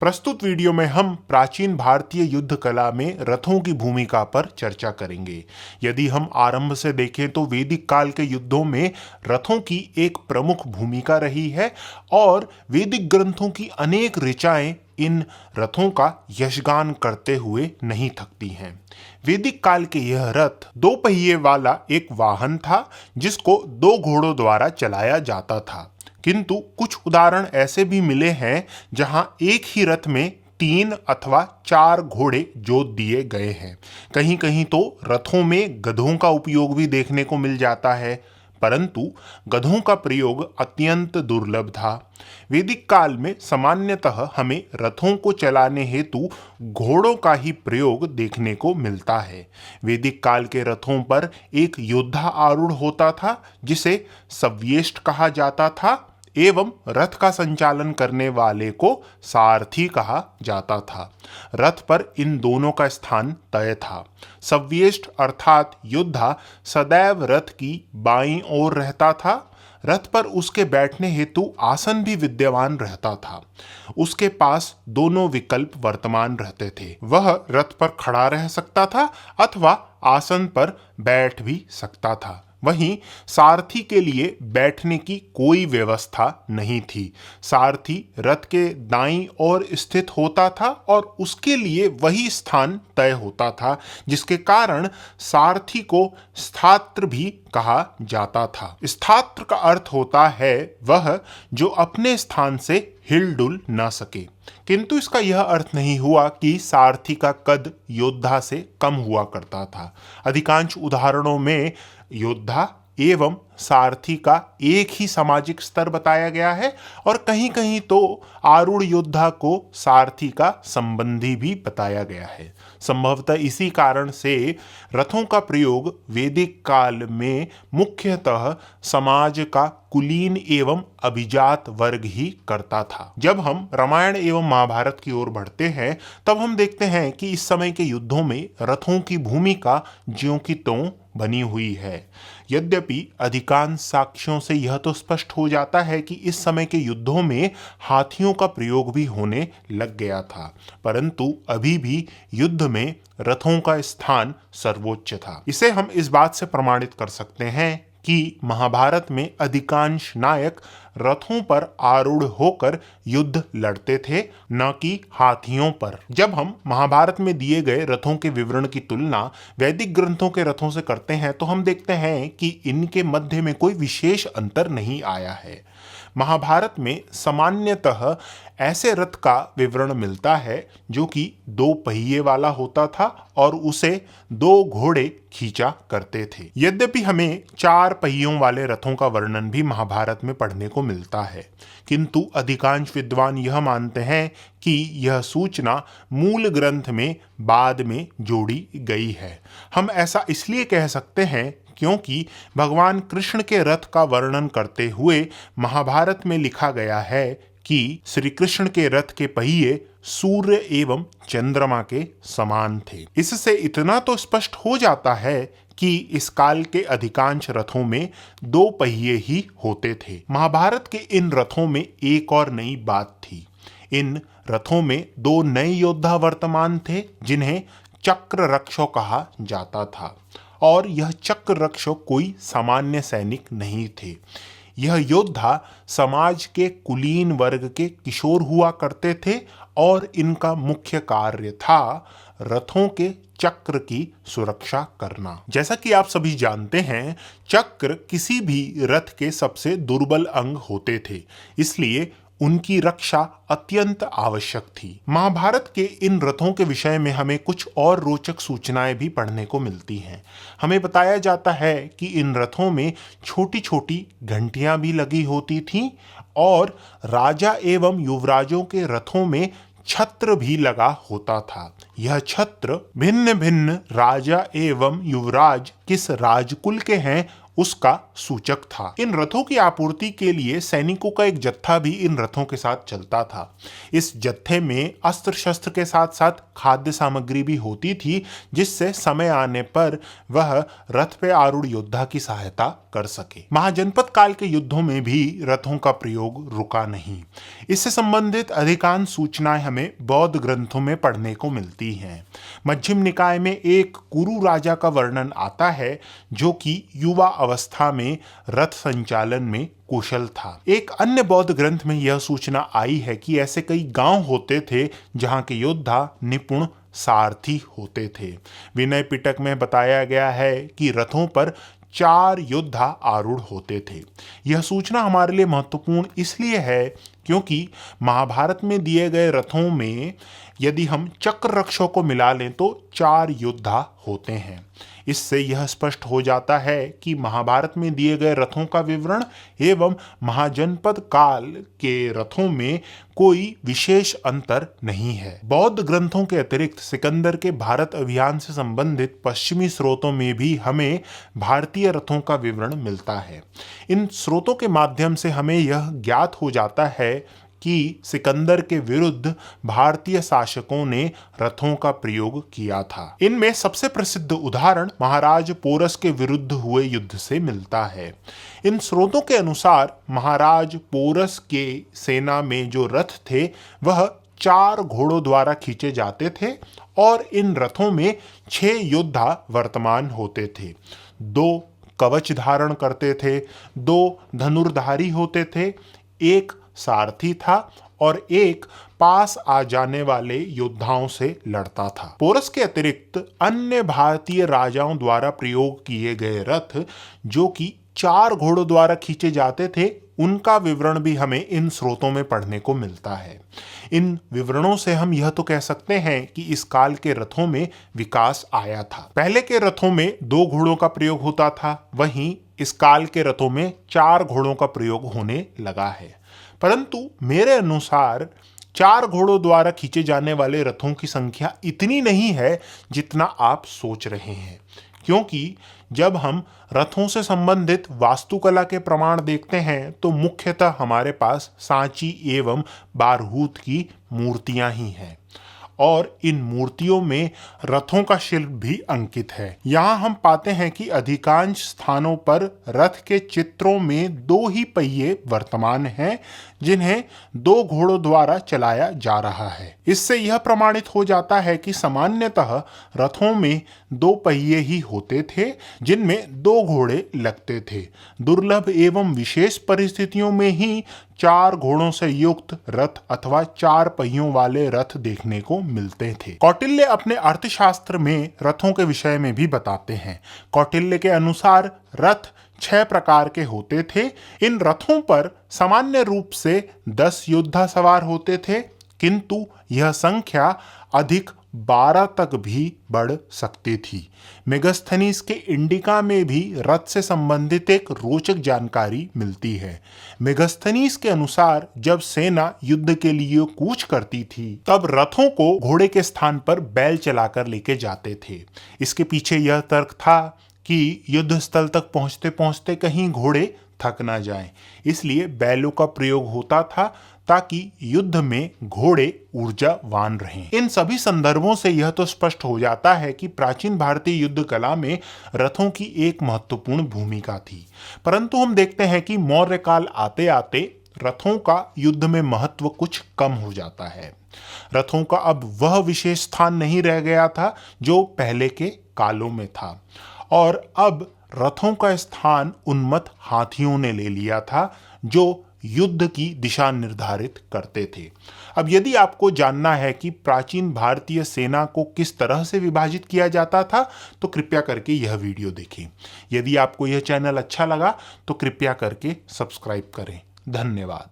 प्रस्तुत वीडियो में हम प्राचीन भारतीय युद्ध कला में रथों की भूमिका पर चर्चा करेंगे। यदि हम आरंभ से देखें तो वैदिक काल के युद्धों में रथों की एक प्रमुख भूमिका रही है और वैदिक ग्रंथों की अनेक ऋचाएं इन रथों का यशगान करते हुए नहीं थकती हैं। वैदिक काल के यह रथ दो पहिए वाला एक वाहन था जिसको दो घोड़ों द्वारा चलाया जाता था, किंतु कुछ उदाहरण ऐसे भी मिले हैं जहां एक ही रथ में 3 अथवा 4 घोड़े जोत दिए गए हैं। कहीं कहीं तो रथों में गधों का उपयोग भी देखने को मिल जाता है, परंतु गधों का प्रयोग अत्यंत दुर्लभ था। वैदिक काल में सामान्यतः हमें रथों को चलाने हेतु घोड़ों का ही प्रयोग देखने को मिलता है। वैदिक काल के रथों पर एक योद्धा आरूढ़ होता था जिसे सव्येष्ठ कहा जाता था एवं रथ का संचालन करने वाले को सारथी कहा जाता था। रथ पर इन दोनों का स्थान तय था। सव्येष्ठ अर्थात योद्धा सदैव रथ की बाईं ओर रहता था। रथ पर उसके बैठने हेतु आसन भी विद्यमान रहता था। उसके पास दोनों विकल्प वर्तमान रहते थे। वह रथ पर खड़ा रह सकता था अथवा आसन पर बैठ भी सकता था। वहीं सारथी के लिए बैठने की कोई व्यवस्था नहीं थी। सारथी रथ के दाईं ओर स्थित होता था और उसके लिए वही स्थान तय होता था, जिसके कारण सारथी को स्थात्र भी कहा जाता था। स्थात्र का अर्थ होता है वह जो अपने स्थान से हिलडुल न सके, किंतु इसका यह अर्थ नहीं हुआ कि सारथी का कद योद्धा से कम हुआ करता था। अधिकांश उदाहरणों में योद्धा एवं सारथी का एक ही सामाजिक स्तर बताया गया है और कहीं कहीं तो आरूढ़ योद्धा को सारथी का संबंधी भी बताया गया है। संभवतः इसी कारण से रथों का प्रयोग वैदिक काल में मुख्यतः समाज का कुलीन एवं अभिजात वर्ग ही करता था। जब हम रामायण एवं महाभारत की ओर बढ़ते हैं तब हम देखते हैं कि इस समय के युद्धों में रथों की भूमिका ज्यों की त्यों बनी हुई है। यद्यपि अधिकांश साक्ष्यों से यह तो स्पष्ट हो जाता है कि इस समय के युद्धों में हाथियों का प्रयोग भी होने लग गया था, परंतु अभी भी युद्ध में रथों का स्थान सर्वोच्च था। इसे हम इस बात से प्रमाणित कर सकते हैं कि महाभारत में अधिकांश नायक रथों पर आरूढ़ होकर युद्ध लड़ते थे, न कि हाथियों पर। जब हम महाभारत में दिए गए रथों के विवरण की तुलना वैदिक ग्रंथों के रथों से करते हैं तो हम देखते हैं कि इनके मध्य में कोई विशेष अंतर नहीं आया है। महाभारत में सामान्यतः ऐसे रथ का विवरण मिलता है जो कि 2 पहिए वाला होता था और उसे 2 घोड़े खींचा करते थे। यद्यपि हमें 4 पहियों वाले रथों का वर्णन भी महाभारत में पढ़ने को मिलता है, किंतु अधिकांश विद्वान यह मानते हैं कि यह सूचना मूल ग्रंथ में बाद में जोड़ी गई है। हम ऐसा इसलिए कह सकते हैं क्योंकि भगवान कृष्ण के रथ का वर्णन करते हुए महाभारत में लिखा गया है कि श्री कृष्ण के रथ के पहिए सूर्य एवं चंद्रमा के समान थे। इससे इतना तो स्पष्ट हो जाता है कि इस काल के अधिकांश रथों में 2 पहिए ही होते थे। महाभारत के इन रथों में एक और नई बात थी। इन रथों में 2 नए योद्धा वर्तमान थे जिन्हें चक्र रक्षक कहा जाता था, और यह चक्र रक्षक कोई सामान्य सैनिक नहीं थे। यह योद्धा समाज के कुलीन वर्ग के किशोर हुआ करते थे और इनका मुख्य कार्य था रथों के चक्र की सुरक्षा करना। जैसा कि आप सभी जानते हैं, चक्र किसी भी रथ के सबसे दुर्बल अंग होते थे, इसलिए उनकी रक्षा अत्यंत आवश्यक थी। महाभारत के इन रथों के विषय में हमें कुछ और रोचक सूचनाएं भी पढ़ने को मिलती हैं। हमें बताया जाता है कि इन रथों में छोटी छोटी घंटियां भी लगी होती थीं और राजा एवं युवराजों के रथों में छत्र भी लगा होता था। यह छत्र भिन्न भिन्न राजा एवं युवराज किस राजकुल के हैं उसका सूचक था। इन रथों की आपूर्ति के लिए सैनिकों का एक जत्था भी इन रथों के साथ चलता था। इस जत्थे में अस्त्र शस्त्र के साथ साथ खाद्य सामग्री भी होती थी, जिससे समय आने पर वह रथ पे आरूढ़ योद्धा की सहायता कर सके। महाजनपद काल के युद्धों में भी रथों का प्रयोग रुका नहीं। इससे संबंधित अधिकांश सूचनाएं हमें बौद्ध ग्रंथों में पढ़ने को मिलती हैं। मध्यम निकाय में एक कुरु राजा का वर्णन आता है जो कि युवा अवस्था में रथ संचालन में कुशल था। एक अन्य बौद्ध ग्रंथ में यह सूचना आई है कि ऐसे कई गांव होते थे जहां के योद्धा निपुण सारथी होते थे। विनय पिटक में बताया गया है कि रथों पर 4 योद्धा आरूढ़ होते थे। यह सूचना हमारे लिए महत्वपूर्ण इसलिए है क्योंकि महाभारत में दिए गए रथों में यदि हम चक्र रक्षों को मिला लें तो 4 योद्धा होते हैं। इससे यह स्पष्ट हो जाता है कि महाभारत में दिए गए रथों का विवरण एवं महाजनपद काल के रथों में कोई विशेष अंतर नहीं है। बौद्ध ग्रंथों के अतिरिक्त सिकंदर के भारत अभियान से संबंधित पश्चिमी स्रोतों में भी हमें भारतीय रथों का विवरण मिलता है। इन स्रोतों के माध्यम से हमें यह ज्ञात हो जाता है कि सिकंदर के विरुद्ध भारतीय शासकों ने रथों का प्रयोग किया था। इनमें सबसे प्रसिद्ध उदाहरण महाराज पोरस के विरुद्ध हुए युद्ध से मिलता है। इन स्रोतों के अनुसार महाराज पोरस के सेना में जो रथ थे वह 4 घोड़ों द्वारा खींचे जाते थे और इन रथों में 6 योद्धा वर्तमान होते थे। 2 कवच धारण करते थे, 2 धनुर्धारी होते थे, 1 सारथी था और 1 पास आ जाने वाले योद्धाओं से लड़ता था। पोरस के अतिरिक्त अन्य भारतीय राजाओं द्वारा प्रयोग किए गए रथ जो कि 4 घोड़ों द्वारा खींचे जाते थे, उनका विवरण भी हमें इन स्रोतों में पढ़ने को मिलता है। इन विवरणों से हम यह तो कह सकते हैं कि इस काल के रथों में विकास आया था। पहले के रथों में 2 घोड़ों का प्रयोग होता था, वहीं इस काल के रथों में 4 घोड़ों का प्रयोग होने लगा है। परंतु मेरे अनुसार 4 घोड़ों द्वारा खींचे जाने वाले रथों की संख्या इतनी नहीं है जितना आप सोच रहे हैं, क्योंकि जब हम रथों से संबंधित वास्तुकला के प्रमाण देखते हैं तो मुख्यतः हमारे पास सांची एवं बारहूत की मूर्तियां ही हैं और इन मूर्तियों में रथों का शिल्प भी अंकित है। यहाँ हम पाते हैं कि अधिकांश स्थानों पर रथ के चित्रों में 2 ही पहिए वर्तमान हैं जिन्हें 2 घोड़ों द्वारा चलाया जा रहा है। इससे यह प्रमाणित हो जाता है कि सामान्यतः रथों में 2 पहिए ही होते थे जिनमें 2 घोड़े लगते थे। दुर्लभ एवं विशेष परिस्थितियों में ही 4 घोड़ों से युक्त रथ अथवा 4 पहियों वाले रथ देखने को मिलते थे। कौटिल्य अपने अर्थशास्त्र में रथों के विषय में भी बताते हैं। कौटिल्य के अनुसार रथ 6 प्रकार के होते थे। इन रथों पर सामान्य रूप से 10 योद्धा सवार होते थे, किंतु यह संख्या अधिक 12 तक भी बढ़ सकती थी। मेगास्थनीज के इंडिका में भी रथ से संबंधित एक रोचक जानकारी मिलती है। मेगास्थनीज के अनुसार जब सेना युद्ध के लिए कूच करती थी तब रथों को घोड़े के स्थान पर बैल चलाकर लेके जाते थे। इसके पीछे यह तर्क था कि युद्ध स्थल तक पहुंचते पहुंचते कहीं घोड़े थक ना जाएं, इसलिए बैलों का प्रयोग होता था ताकि युद्ध में घोड़े ऊर्जावान रहें। इन सभी संदर्भों से यह तो स्पष्ट हो जाता है कि प्राचीन भारतीय युद्ध कला में रथों की एक महत्वपूर्ण भूमिका थी। परंतु हम देखते हैं कि मौर्य काल आते आते रथों का युद्ध में महत्व कुछ कम हो जाता है। रथों का अब वह विशेष स्थान नहीं रह गया था जो पहले के कालों में था, और अब रथों का स्थान उन्मत्त हाथियों ने ले लिया था जो युद्ध की दिशा निर्धारित करते थे। अब यदि आपको जानना है कि प्राचीन भारतीय सेना को किस तरह से विभाजित किया जाता था तो कृपया करके यह वीडियो देखें। यदि आपको यह चैनल अच्छा लगा तो कृपया करके सब्सक्राइब करें। धन्यवाद।